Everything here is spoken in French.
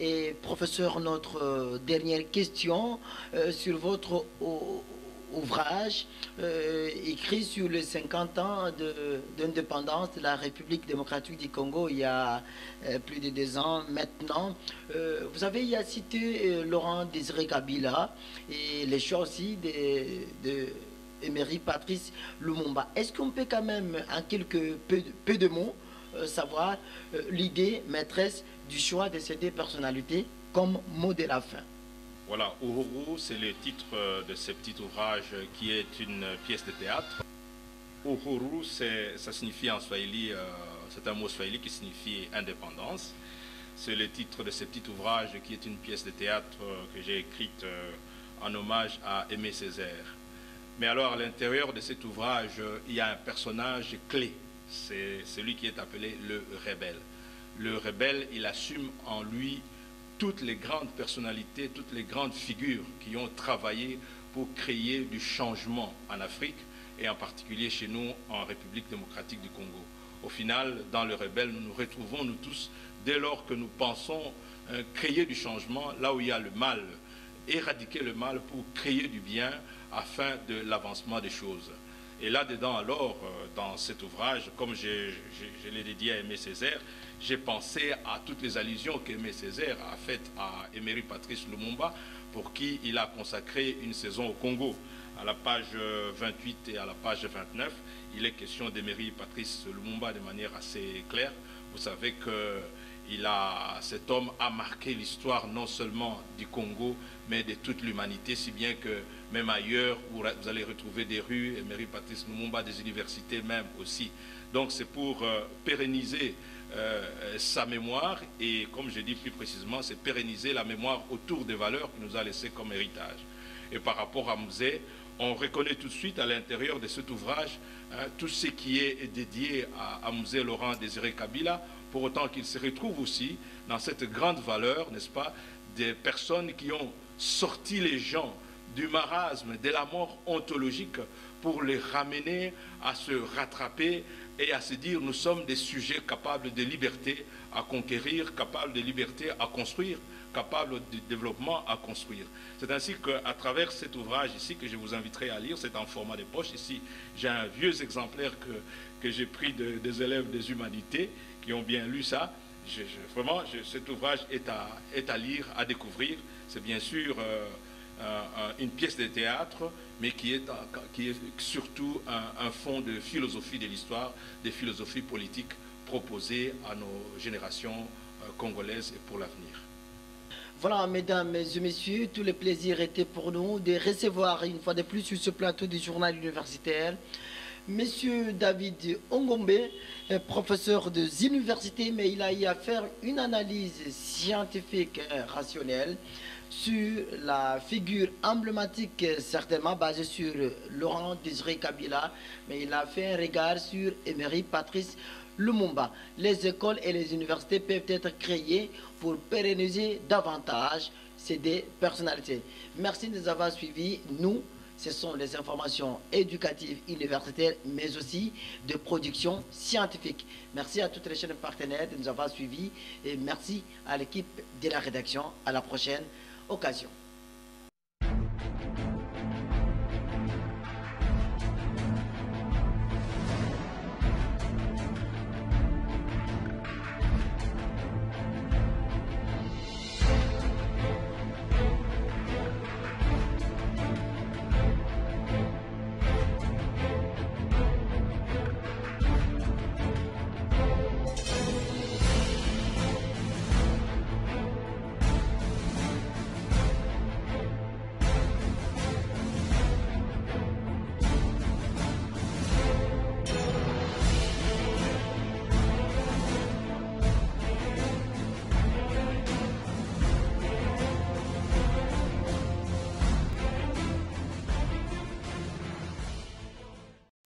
Et professeur, notre dernière question sur votre ouvrage écrit sur les 50 ans d'indépendance de la République démocratique du Congo il y a plus de 2 ans maintenant. Vous avez y cité Laurent Désiré Kabila et les choix aussi de Emery Patrice Lumumba. Est-ce qu'on peut quand même en peu de mots savoir l'idée maîtresse du choix de ces deux personnalités comme mot de la fin? Voilà, Uhuru, c'est le titre de ce petit ouvrage qui est une pièce de théâtre. Uhuru, ça signifie en swahili, c'est un mot swahili qui signifie indépendance. C'est le titre de ce petit ouvrage qui est une pièce de théâtre que j'ai écrite en hommage à Aimé Césaire. Mais alors, à l'intérieur de cet ouvrage, il y a un personnage clé. C'est celui qui est appelé le rebelle. Le rebelle, il assume en lui toutes les grandes personnalités, toutes les grandes figures qui ont travaillé pour créer du changement en Afrique et en particulier chez nous en République démocratique du Congo. Au final, dans le rebelle, nous nous retrouvons, nous tous, dès lors que nous pensons créer du changement là où il y a le mal, éradiquer le mal pour créer du bien afin de l'avancement des choses. Et là-dedans, alors, dans cet ouvrage, comme je l'ai dédié à Aimé Césaire, j'ai pensé à toutes les allusions qu'Aimé Césaire a faites à Emery Patrice Lumumba, pour qui il a consacré une saison au Congo. À la page 28 et à la page 29, il est question d'Emery Patrice Lumumba de manière assez claire. Vous savez que cet homme a marqué l'histoire non seulement du Congo, mais de toute l'humanité, si bien que même ailleurs, où vous allez retrouver des rues, Emery Patrice Lumumba, des universités même aussi. Donc c'est pour pérenniser sa mémoire, et comme je dis plus précisément, c'est pérenniser la mémoire autour des valeurs qu'il nous a laissées comme héritage. Et par rapport à Mzee, on reconnaît tout de suite à l'intérieur de cet ouvrage tout ce qui est dédié à Mzee Laurent Désiré Kabila, pour autant qu'il se retrouve aussi dans cette grande valeur, n'est-ce pas, des personnes qui ont sorti les gens du marasme, de la mort ontologique, pour les ramener à se rattraper et à se dire nous sommes des sujets capables de liberté à conquérir, capables de liberté à construire, capables de développement à construire. C'est ainsi qu'à travers cet ouvrage ici, que je vous inviterai à lire, c'est en format de poche. Ici, j'ai un vieux exemplaire que j'ai pris des élèves des humanités qui ont bien lu ça. Vraiment, cet ouvrage est à lire, à découvrir. C'est bien sûr une pièce de théâtre, mais qui est surtout un fond de philosophie de l'histoire, des philosophies politiques proposées à nos générations congolaises et pour l'avenir. Voilà, mesdames et messieurs, tous les plaisirs étaient pour nous de recevoir une fois de plus sur ce plateau du journal universitaire Monsieur David Ongombe, professeur des universités, mais il a eu à faire une analyse scientifique rationnelle sur la figure emblématique, certainement basée sur Laurent Désiré Kabila, mais il a fait un regard sur Emery Patrice Lumumba. Les écoles et les universités peuvent être créées pour pérenniser davantage ces deux personnalités. Merci de nous avoir suivis. Nous, ce sont les informations éducatives universitaires, mais aussi de production scientifique. Merci à toutes les chaînes partenaires de nous avoir suivis et merci à l'équipe de la rédaction. À la prochaine occasion.